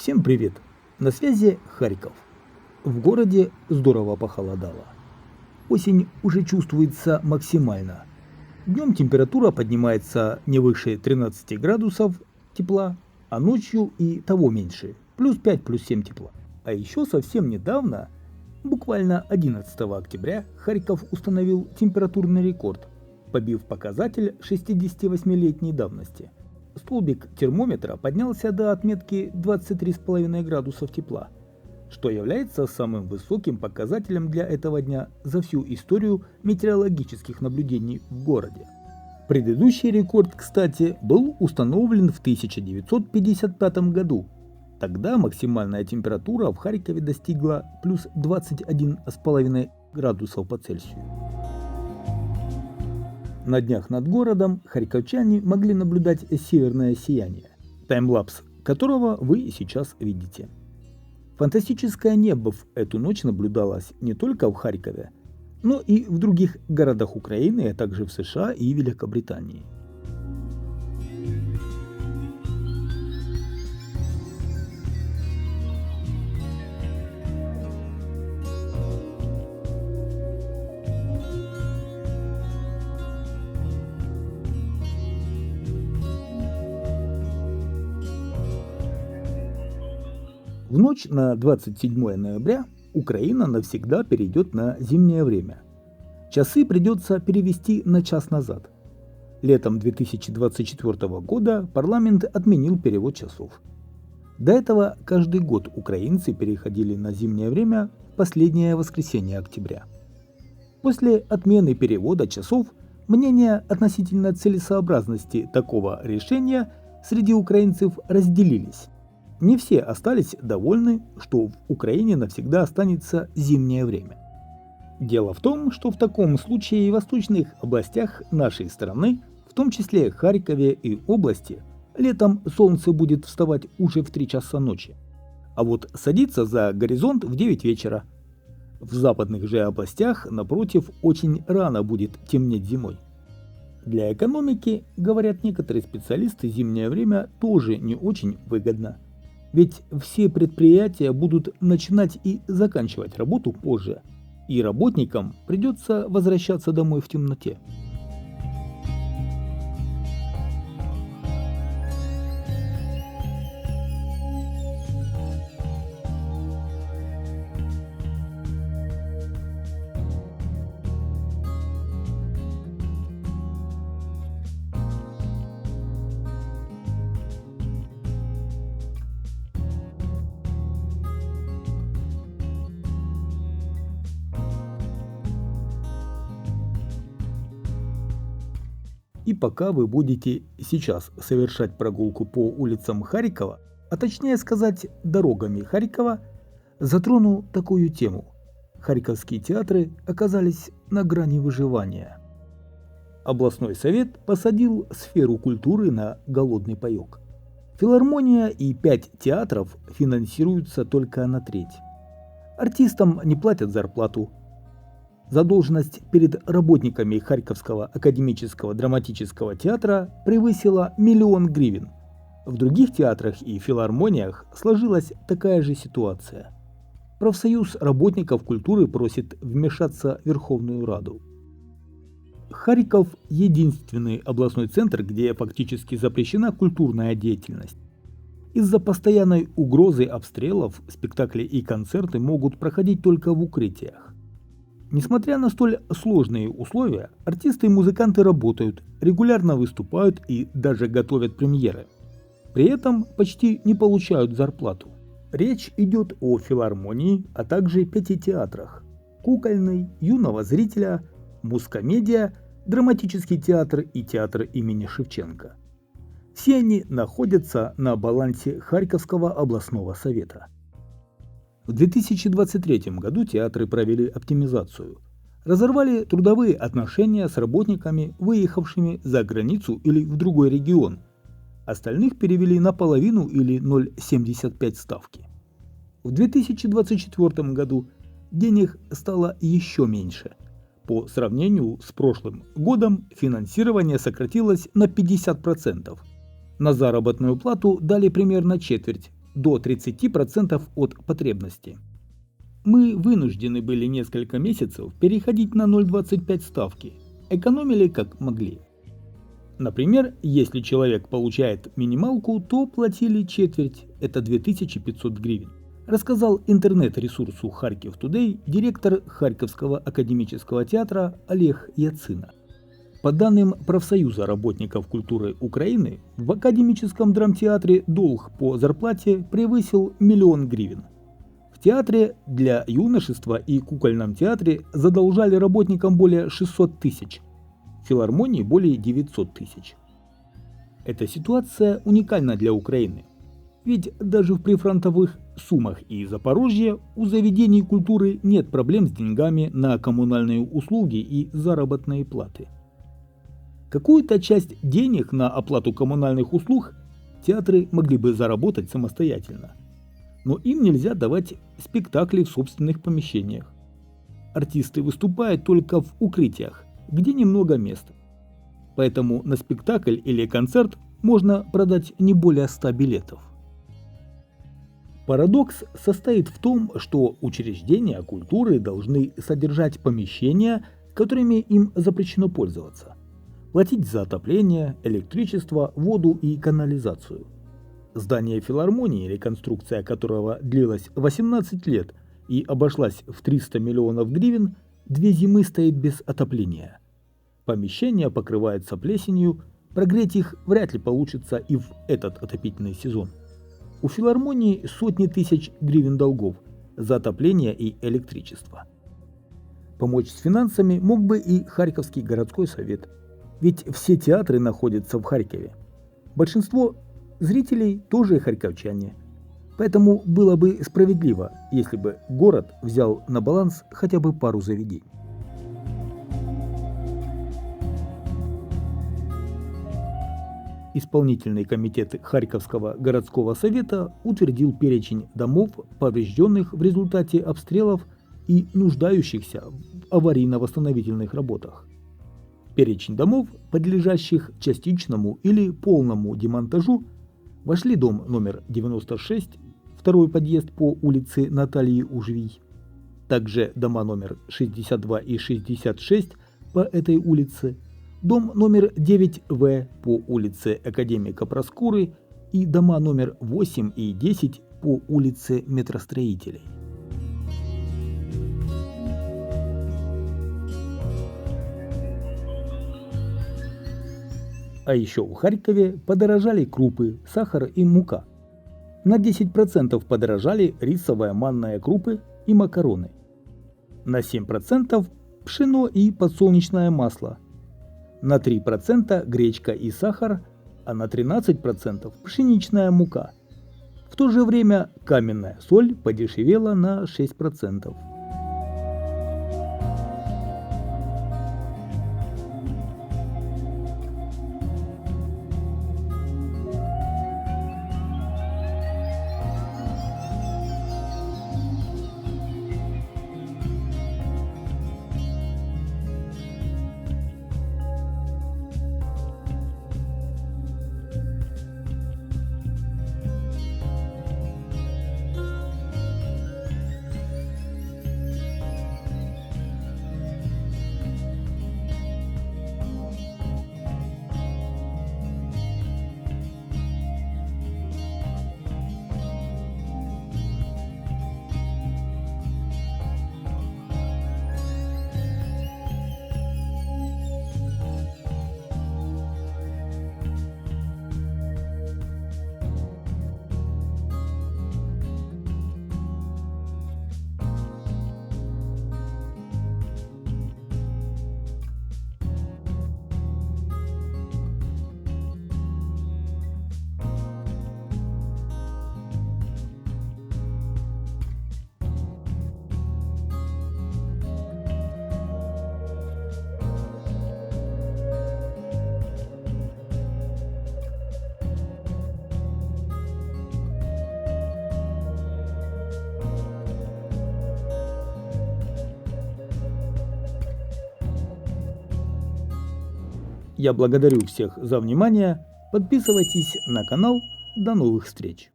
Всем привет! На связи Харьков. В городе здорово похолодало. Осень уже чувствуется максимально. Днем температура поднимается не выше 13 градусов тепла, а ночью и того меньше, плюс 5, плюс 7 тепла. А еще совсем недавно, буквально 11 октября, Харьков установил температурный рекорд, побив показатель 68-летней давности. Столбик термометра поднялся до отметки 23,5 градусов тепла, что является самым высоким показателем для этого дня за всю историю метеорологических наблюдений в городе. Предыдущий рекорд, кстати, был установлен в 1955 году. Тогда максимальная температура в Харькове достигла плюс 21,5 градусов по Цельсию. На днях над городом харьковчане могли наблюдать северное сияние, таймлапс которого вы сейчас видите. Фантастическое небо в эту ночь наблюдалось не только в Харькове, но и в других городах Украины, а также в США и Великобритании. В ночь на 27 ноября Украина навсегда перейдет на зимнее время. Часы придется перевести на час назад. Летом 2024 года парламент отменил перевод часов. До этого каждый год украинцы переходили на зимнее время в последнее воскресенье октября. После отмены перевода часов мнения относительно целесообразности такого решения среди украинцев разделились. Не все остались довольны, что в Украине навсегда останется зимнее время. Дело в том, что в таком случае в восточных областях нашей страны, в том числе Харькове и области, летом солнце будет вставать уже в 3 часа ночи, а вот садиться за горизонт в 9 вечера. В западных же областях, напротив, очень рано будет темнеть зимой. Для экономики, говорят некоторые специалисты, зимнее время тоже не очень выгодно. Ведь все предприятия будут начинать и заканчивать работу позже, и работникам придется возвращаться домой в темноте. И пока вы будете сейчас совершать прогулку по улицам Харькова, а точнее сказать дорогами Харькова, затрону такую тему. Харьковские театры оказались на грани выживания. Областной совет посадил сферу культуры на голодный паёк. Филармония и 5 театров финансируются только на треть. Артистам не платят зарплату. Задолженность перед работниками Харьковского академического драматического театра превысила 1 000 000 гривен. В других театрах и филармониях сложилась такая же ситуация. Профсоюз работников культуры просит вмешаться в Верховную Раду. Харьков – единственный областной центр, где фактически запрещена культурная деятельность. Из-за постоянной угрозы обстрелов спектакли и концерты могут проходить только в укрытиях. Несмотря на столь сложные условия, артисты и музыканты работают, регулярно выступают и даже готовят премьеры. При этом почти не получают зарплату. Речь идет о филармонии, а также 5 театрах: Кукольный, Юного зрителя, Мускомедия, Драматический театр и театр имени Шевченко. Все они находятся на балансе Харьковского областного совета. В 2023 году театры провели оптимизацию. Разорвали трудовые отношения с работниками, выехавшими за границу или в другой регион. Остальных перевели на половину или 0,75 ставки. В 2024 году денег стало еще меньше. По сравнению с прошлым годом финансирование сократилось на 50%. На заработную плату дали примерно четверть, до 30% от потребности. Мы вынуждены были несколько месяцев переходить на 0,25 ставки, экономили как могли. Например, если человек получает минималку, то платили четверть, это 2500 гривен, рассказал интернет-ресурсу Харьков Today директор Харьковского академического театра Олег Яцина. По данным профсоюза работников культуры Украины, в академическом драмтеатре долг по зарплате превысил 1 000 000 гривен. В театре для юношества и кукольном театре задолжали работникам более 600 тысяч, в филармонии более 900 тысяч. Эта ситуация уникальна для Украины, ведь даже в прифронтовых Сумах и Запорожье у заведений культуры нет проблем с деньгами на коммунальные услуги и заработные платы. Какую-то часть денег на оплату коммунальных услуг театры могли бы заработать самостоятельно, но им нельзя давать спектакли в собственных помещениях. Артисты выступают только в укрытиях, где немного места. Поэтому на спектакль или концерт можно продать не более 100 билетов. Парадокс состоит в том, что учреждения культуры должны содержать помещения, которыми им запрещено пользоваться, платить за отопление, электричество, воду и канализацию. Здание филармонии, реконструкция которого длилась 18 лет и обошлась в 300 миллионов гривен, 2 зимы стоит без отопления. Помещения покрываются плесенью, прогреть их вряд ли получится и в этот отопительный сезон. У филармонии сотни тысяч гривен долгов за отопление и электричество. Помочь с финансами мог бы и Харьковский городской совет, ведь все театры находятся в Харькове. Большинство зрителей тоже харьковчане. Поэтому было бы справедливо, если бы город взял на баланс хотя бы пару заведений. Исполнительный комитет Харьковского городского совета утвердил перечень домов, поврежденных в результате обстрелов и нуждающихся в аварийно-восстановительных работах. В перечень домов, подлежащих частичному или полному демонтажу, вошли дом номер 96, второй подъезд по улице Натальи Ужвий, также дома номер 62 и 66 по этой улице, дом номер 9В по улице Академика Проскуры и дома номер 8 и 10 по улице Метростроителей. А еще в Харькове подорожали крупы, сахар и мука. На 10% подорожали рисовая манная крупы и макароны. На 7% пшено и подсолнечное масло. На 3% гречка и сахар, а на 13% пшеничная мука. В то же время каменная соль подешевела на 6%. Я благодарю всех за внимание. Подписывайтесь на канал. До новых встреч!